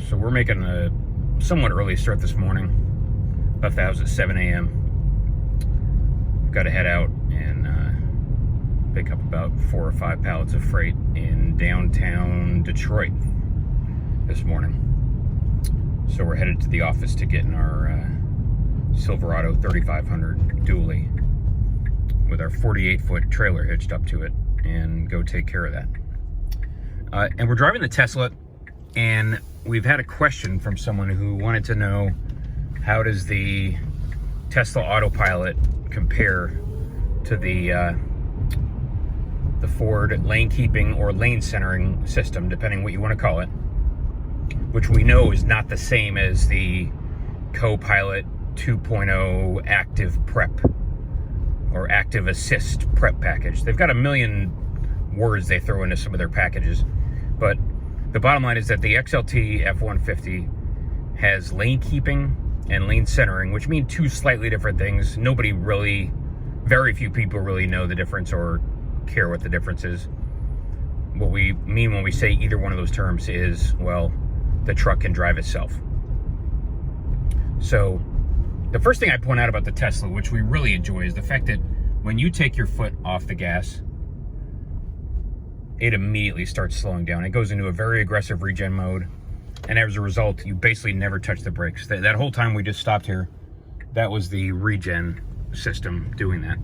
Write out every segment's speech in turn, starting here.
So we're making a somewhat early start this morning. Left the house at 7 a.m. Got to head out and pick up about 4 or 5 pallets of freight in downtown Detroit this morning. So we're headed to the office to get in our Silverado 3500 dually with our 48-foot trailer hitched up to it and go take care of that. And we're driving the Tesla, and we've had a question from someone who wanted to know, how does the Tesla Autopilot compare to the Ford lane-keeping or lane-centering system, depending what you want to call it, which we know is not the same as the Co-Pilot 2.0 Active Prep or Active Assist Prep package. They've got a million words they throw into some of their packages, but the bottom line is that the XLT F150 has lane-keeping and lane-centering, which mean two slightly different things. Very few people really know the difference or care what the difference is. What we mean when we say either one of those terms is, well, the truck can drive itself. So the first thing I point out about the Tesla, which we really enjoy, is the fact that when you take your foot off the gas, it immediately starts slowing down. It goes into a very aggressive regen mode, and as a result, you basically never touch the brakes. That whole time we just stopped here, that was the regen system doing that.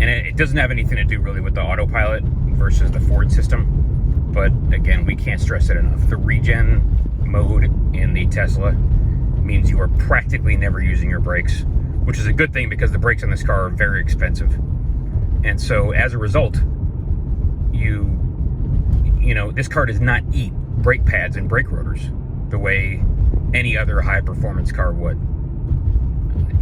And it doesn't have anything to do really with the Autopilot versus the Ford system. But again, we can't stress it enough. The regen mode in the Tesla means you are practically never using your brakes, which is a good thing because the brakes on this car are very expensive. And so as a result, this car does not eat brake pads and brake rotors the way any other high performance car would.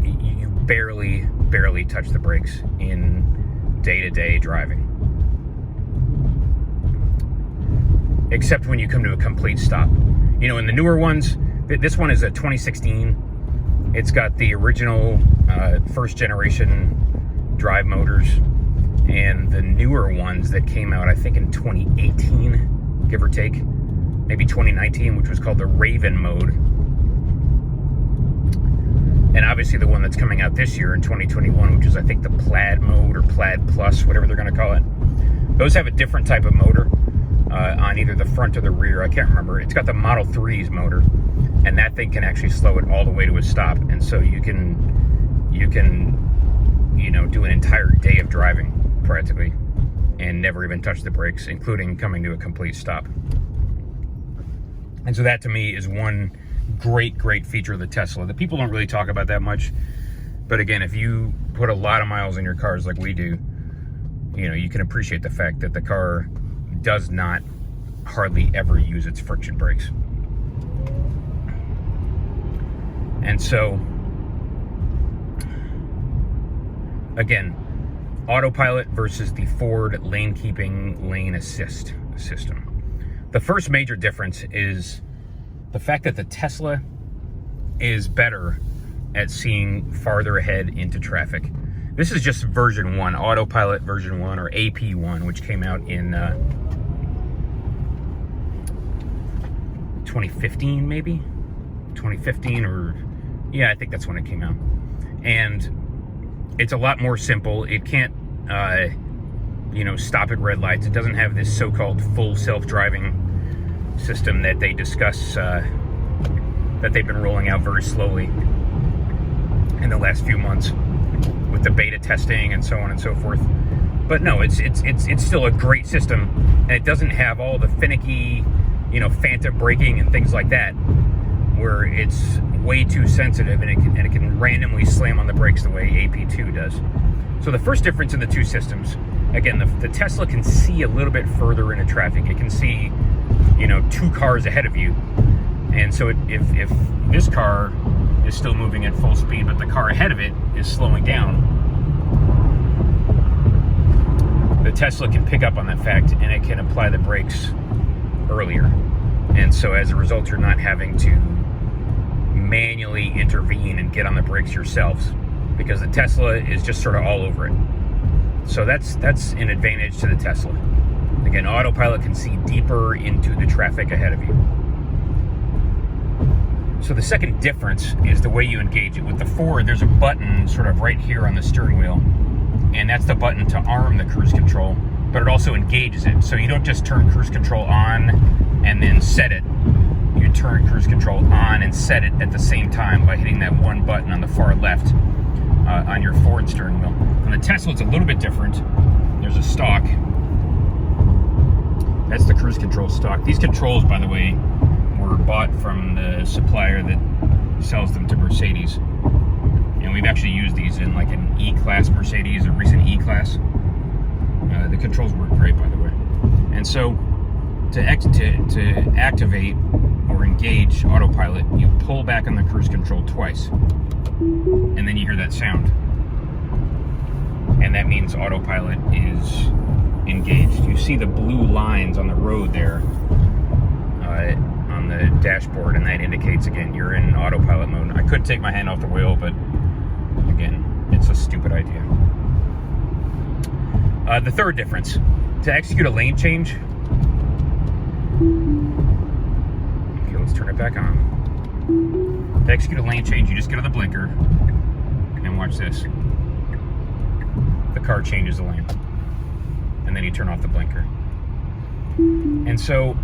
You barely touch the brakes in day-to-day driving, except when you come to a complete stop. In the newer ones, this one is a 2016. It's got the original first generation drive motors, and the newer ones that came out, I think in 2018, give or take, maybe 2019, which was called the Raven mode. And obviously the one that's coming out this year in 2021, which is I think the Plaid mode or Plaid Plus, whatever they're going to call it. Those have a different type of motor on either the front or the rear. I can't remember. It's got the Model 3's motor, and that thing can actually slow it all the way to a stop. And so you can do an entire day of driving practically and never even touch the brakes, including coming to a complete stop. And so that to me is one great feature of the Tesla that people don't really talk about that much. But again, if you put a lot of miles in your cars like we do, you can appreciate the fact that the car does not hardly ever use its friction brakes. And so again, Autopilot versus the Ford lane-keeping lane assist system. The first major difference is the fact that the Tesla is better at seeing farther ahead into traffic. This is just version 1, Autopilot version 1, or AP1, which came out in 2015, maybe? 2015, or yeah, I think that's when it came out. And it's a lot more simple. It can't, stop at red lights. It doesn't have this so-called full self-driving system that they discuss, that they've been rolling out very slowly in the last few months with the beta testing and so on and so forth. But no, it's still a great system, and it doesn't have all the finicky, phantom braking and things like that, where it's way too sensitive and it can randomly slam on the brakes the way AP2 does. So the first difference in the two systems, again, the Tesla can see a little bit further into traffic. It can see, 2 cars ahead of you. And so if this car is still moving at full speed, but the car ahead of it is slowing down, the Tesla can pick up on that fact and it can apply the brakes earlier. And so as a result, you're not having to manually intervene and get on the brakes yourselves, because the Tesla is just sort of all over it. So that's an advantage to the Tesla. Again, Autopilot can see deeper into the traffic ahead of you. So the second difference is the way you engage it. With the Ford, there's a button sort of right here on the steering wheel, and that's the button to arm the cruise control, but it also engages it. So you don't just turn cruise control on and then set it. You turn cruise control on and set it at the same time by hitting that one button on the far left on your Ford steering wheel. On the Tesla, it's a little bit different. There's a stalk. That's the cruise control stalk. These controls, by the way, were bought from the supplier that sells them to Mercedes. And we've actually used these in like an E-Class Mercedes, a recent E-Class. The controls work great, by the way. And so to activate or engage Autopilot, you pull back on the cruise control twice. And then you hear that sound. And that means Autopilot is engaged. You see the blue lines on the road there on the dashboard, and that indicates, again, you're in Autopilot mode. I could take my hand off the wheel, but again, it's a stupid idea. The third difference, to execute a lane change, okay, let's turn it back on. To execute a lane change, you just get on the blinker, and watch this. The car changes the lane. And then you turn off the blinker. And so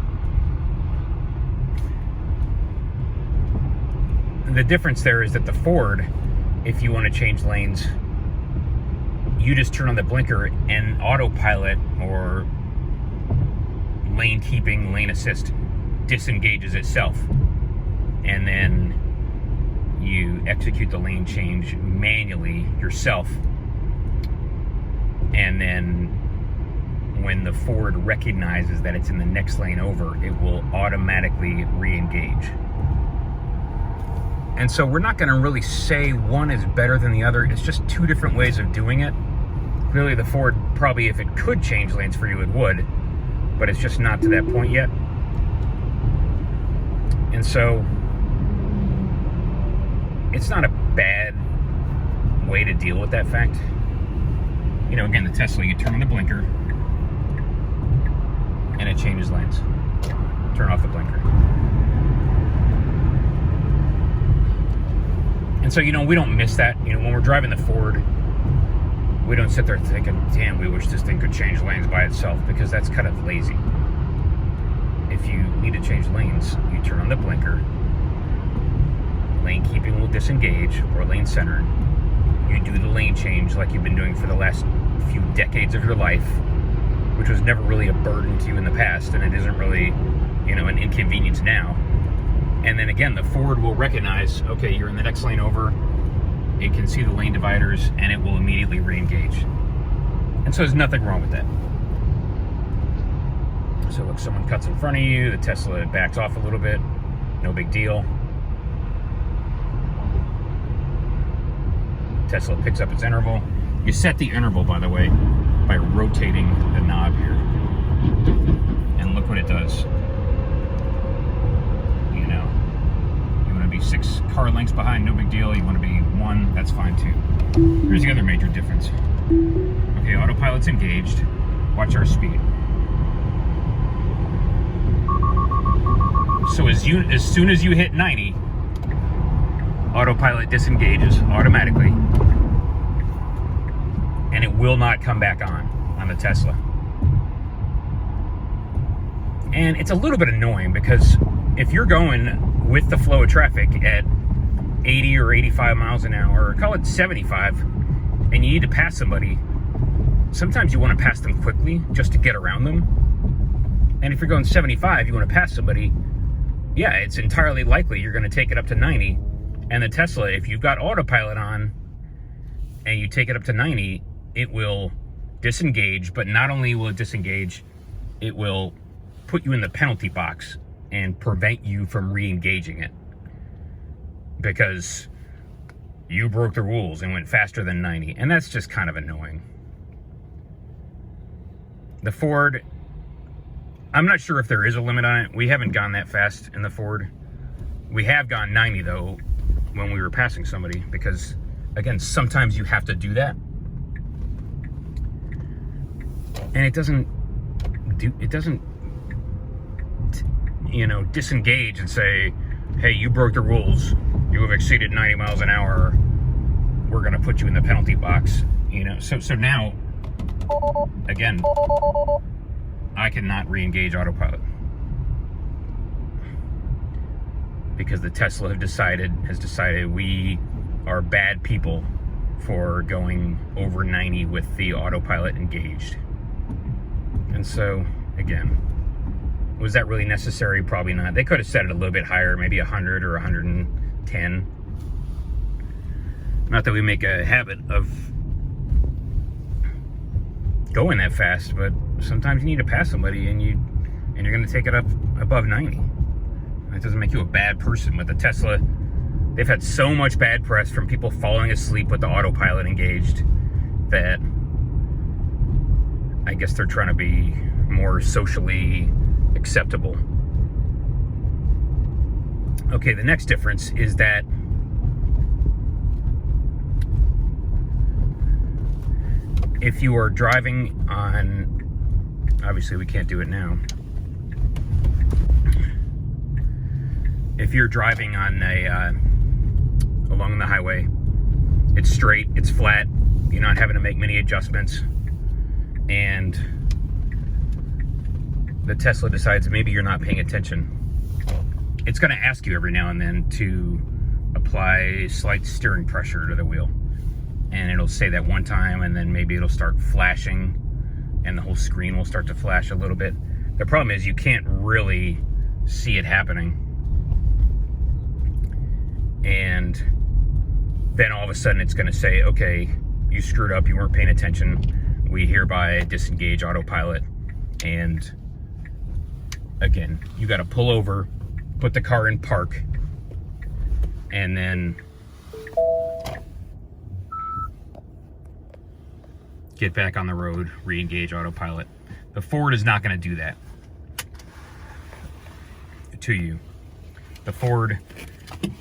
the difference there is that the Ford, if you want to change lanes, you just turn on the blinker and Autopilot or lane keeping, lane assist disengages itself. And then you execute the lane change manually yourself. And then when the Ford recognizes that it's in the next lane over, it will automatically re-engage. And so we're not going to really say one is better than the other. It's just two different ways of doing it. Clearly the Ford, probably if it could change lanes for you, it would, but it's just not to that point yet. And so it's not a bad way to deal with that fact. You know, again, the Tesla, you turn on the blinker and it changes lanes. Turn off the blinker. And so, you know, we don't miss that. You know, when we're driving the Ford, we don't sit there thinking, damn, we wish this thing could change lanes by itself, because that's kind of lazy. If you need to change lanes, you turn on the blinker, lane keeping will disengage, or lane center. You do the lane change like you've been doing for the last few decades of your life, which was never really a burden to you in the past, and it isn't really, you know, an inconvenience now. And then again, the Ford will recognize, okay, you're in the next lane over, it can see the lane dividers, and it will immediately re-engage. And so there's nothing wrong with that. So look, someone cuts in front of you, the Tesla backs off a little bit, no big deal. Tesla picks up its interval. You set the interval, by the way, by rotating the knob here. And look what it does. You know, you want to be 6 car lengths behind, no big deal. You want to be 1, that's fine too. Here's the other major difference. Okay, Autopilot's engaged. Watch our speed. So as soon as you hit 90, Autopilot disengages automatically, and it will not come back on the Tesla. And it's a little bit annoying, because if you're going with the flow of traffic at 80 or 85 miles an hour, or call it 75, and you need to pass somebody, sometimes you want to pass them quickly just to get around them. And if you're going 75, you want to pass somebody, yeah, it's entirely likely you're going to take it up to 90. And the Tesla, if you've got Autopilot on and you take it up to 90, it will disengage. But not only will it disengage, it will put you in the penalty box and prevent you from re-engaging it, because you broke the rules and went faster than 90. And that's just kind of annoying. The Ford, I'm not sure if there is a limit on it. We haven't gone that fast in the Ford. We have gone 90 though when we were passing somebody, because again, sometimes you have to do that. And it doesn't disengage and say, hey, you broke the rules, you have exceeded 90 miles an hour, we're going to put you in the penalty box. So now, again, I cannot re-engage autopilot because the Tesla has decided we are bad people for going over 90 with the autopilot engaged. And so, again, was that really necessary? Probably not. They could have set it a little bit higher, maybe 100 or 110. Not that we make a habit of going that fast, but sometimes you need to pass somebody and you're going to take it up above 90. That doesn't make you a bad person. With the Tesla, they've had so much bad press from people falling asleep with the autopilot engaged that I guess they're trying to be more socially acceptable. Okay, the next difference is that if you are driving on, obviously we can't do it now. If you're driving on along the highway, it's straight, it's flat, you're not having to make many adjustments, and the Tesla decides maybe you're not paying attention, it's going to ask you every now and then to apply slight steering pressure to the wheel. And it'll say that one time, and then maybe it'll start flashing, and the whole screen will start to flash a little bit. The problem is you can't really see it happening. And then all of a sudden it's going to say, okay, you screwed up, you weren't paying attention, we hereby disengage autopilot. And again, you got to pull over, put the car in park, and then get back on the road, re-engage autopilot. The Ford is not going to do that to you. The Ford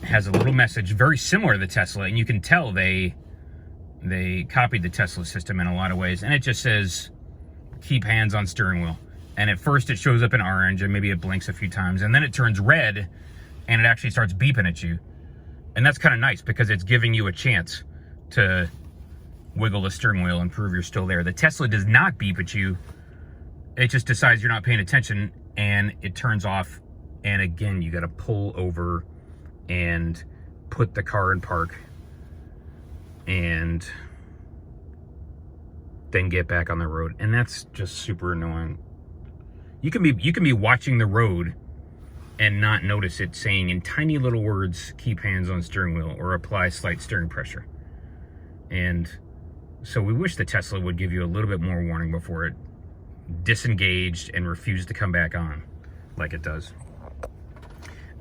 has a little message very similar to the Tesla, and you can tell they copied the Tesla system in a lot of ways, and it just says keep hands on steering wheel. And at first it shows up in orange, and maybe it blinks a few times, and then it turns red and it actually starts beeping at you. And that's kind of nice because it's giving you a chance to wiggle the steering wheel and prove you're still there. The Tesla does not beep at you. It just decides you're not paying attention and it turns off. And again, you got to pull over and put the car in park and then get back on the road. And that's just super annoying. You can be watching the road and not notice it saying in tiny little words, keep hands on steering wheel or apply slight steering pressure. And so we wish the Tesla would give you a little bit more warning before it disengaged and refused to come back on like it does.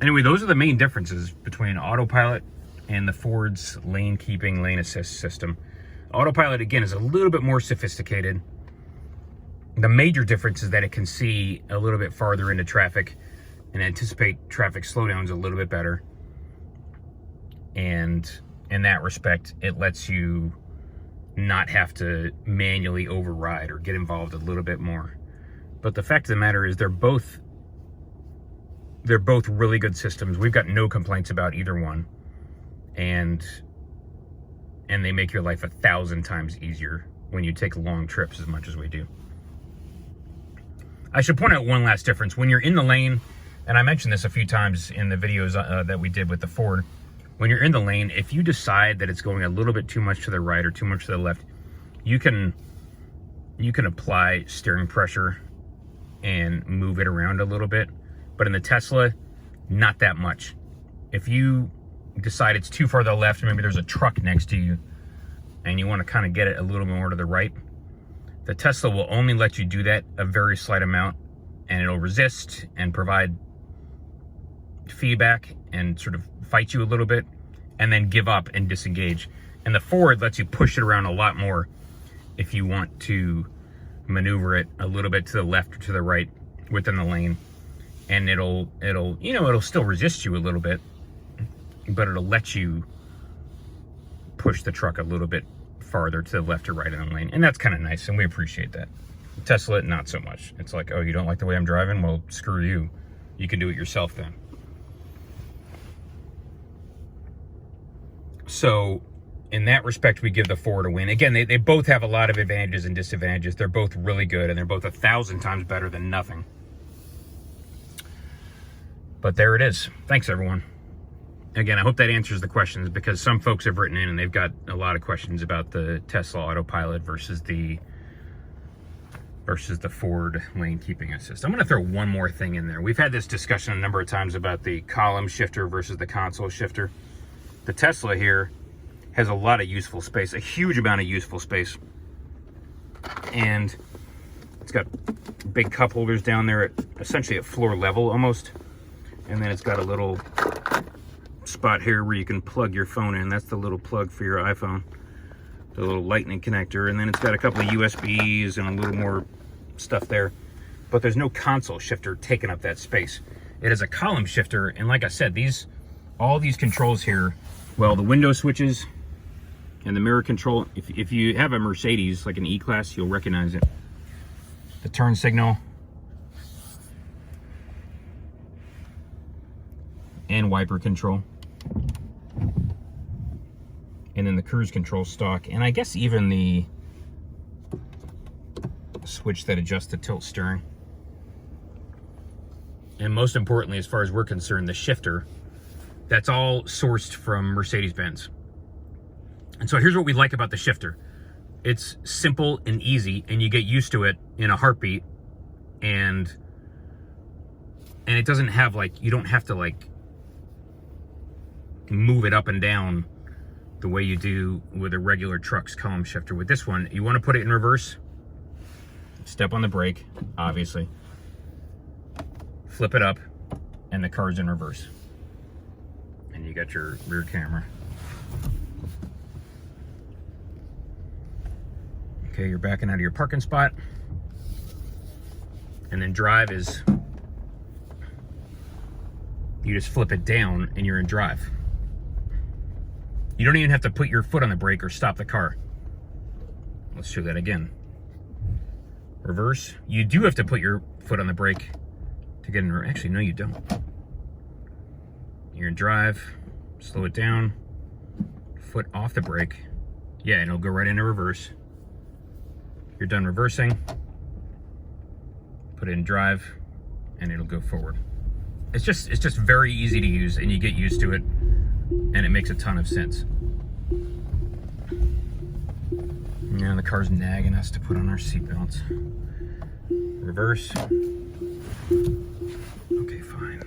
Anyway, those are the main differences between autopilot and the Ford's lane keeping, lane assist system. Autopilot, again, is a little bit more sophisticated. The major difference is that it can see a little bit farther into traffic and anticipate traffic slowdowns a little bit better. And in that respect, it lets you not have to manually override or get involved a little bit more. But the fact of the matter is they're both really good systems. We've got no complaints about either one. And they make your life 1,000 times easier when you take long trips as much as we do. I should point out one last difference. When you're in the lane, and I mentioned this a few times in the videos that we did with the Ford, when you're in the lane, if you decide that it's going a little bit too much to the right or too much to the left, you can apply steering pressure and move it around a little bit. But in the Tesla, not that much. If you decide it's too far to the left, maybe there's a truck next to you, and you want to kind of get it a little more to the right, the Tesla will only let you do that a very slight amount, and it'll resist and provide feedback and sort of fight you a little bit, and then give up and disengage. And the Ford lets you push it around a lot more if you want to maneuver it a little bit to the left or to the right within the lane. And it'll still resist you a little bit, but it'll let you push the truck a little bit farther to the left or right in the lane. And that's kind of nice, and we appreciate that. Tesla, not so much. It's like, oh, you don't like the way I'm driving? Well, screw you. You can do it yourself then. So in that respect, we give the Ford a win. Again, they both have a lot of advantages and disadvantages. They're both really good, and they're both 1,000 times better than nothing. But there it is. Thanks, everyone. Again, I hope that answers the questions, because some folks have written in and they've got a lot of questions about the Tesla Autopilot versus the Ford lane keeping assist. I'm going to throw one more thing in there. We've had this discussion a number of times about the column shifter versus the console shifter. The Tesla here has a lot of useful space, a huge amount of useful space. And it's got big cup holders down there at essentially at floor level almost. And then it's got a little spot here where you can plug your phone in. That's the little plug for your iPhone. The little lightning connector. And then it's got a couple of USBs and a little more stuff there. But there's no console shifter taking up that space. It is a column shifter, and like I said, all these controls here, well, the window switches and the mirror control, if you have a Mercedes, like an E-Class, you'll recognize it. The turn signal and wiper control. And then the cruise control stalk, and I guess even the switch that adjusts the tilt steering. And most importantly, as far as we're concerned, the shifter, that's all sourced from Mercedes-Benz. And so here's what we like about the shifter. It's simple and easy, and you get used to it in a heartbeat. And it doesn't have, like, you don't have to, like, move it up and down the way you do with a regular truck's column shifter. With this one, you want to put it in reverse, step on the brake, obviously, flip it up, and the car's in reverse. And you got your rear camera. Okay, you're backing out of your parking spot. And then drive is, you just flip it down and you're in drive. You don't even have to put your foot on the brake or stop the car. Let's show that again. Reverse. You do have to put your foot on the brake to get in. Actually, no, you don't. You're in drive. Slow it down. Foot off the brake. Yeah, and it'll go right into reverse. You're done reversing. Put it in drive, and it'll go forward. It's just very easy to use, and you get used to it, and it makes a ton of sense. Yeah, the car's nagging us to put on our seatbelts. Reverse. Okay, fine.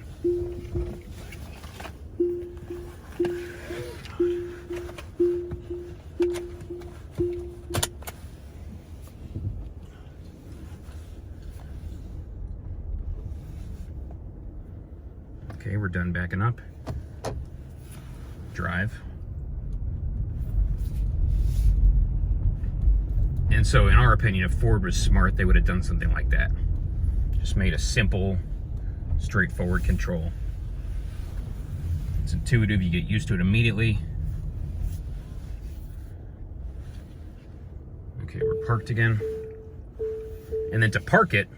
Okay, we're done backing up. Drive. And so, in our opinion, if Ford was smart, they would have done something like that. Just made a simple, straightforward control. It's intuitive, you get used to it immediately. Okay, we're parked again. And then to park it,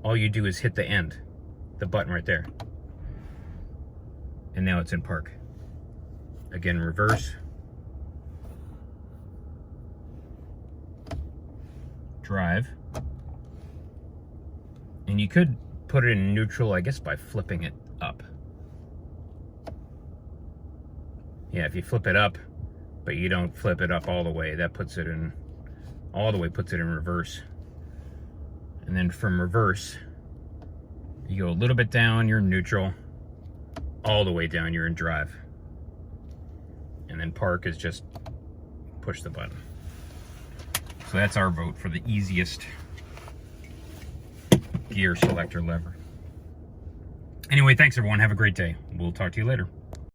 all you do is hit the end, the button right there. And now it's in park. Again, reverse. Drive. And you could put it in neutral, I guess, by flipping it up. Yeah, if you flip it up, but you don't flip it up all the way, that puts it in, all the way puts it in reverse. And then from reverse, you go a little bit down, you're in neutral. All the way down, you're in drive. And then park is just push the button. So that's our vote for the easiest gear selector lever. Anyway, thanks everyone. Have a great day. We'll talk to you later.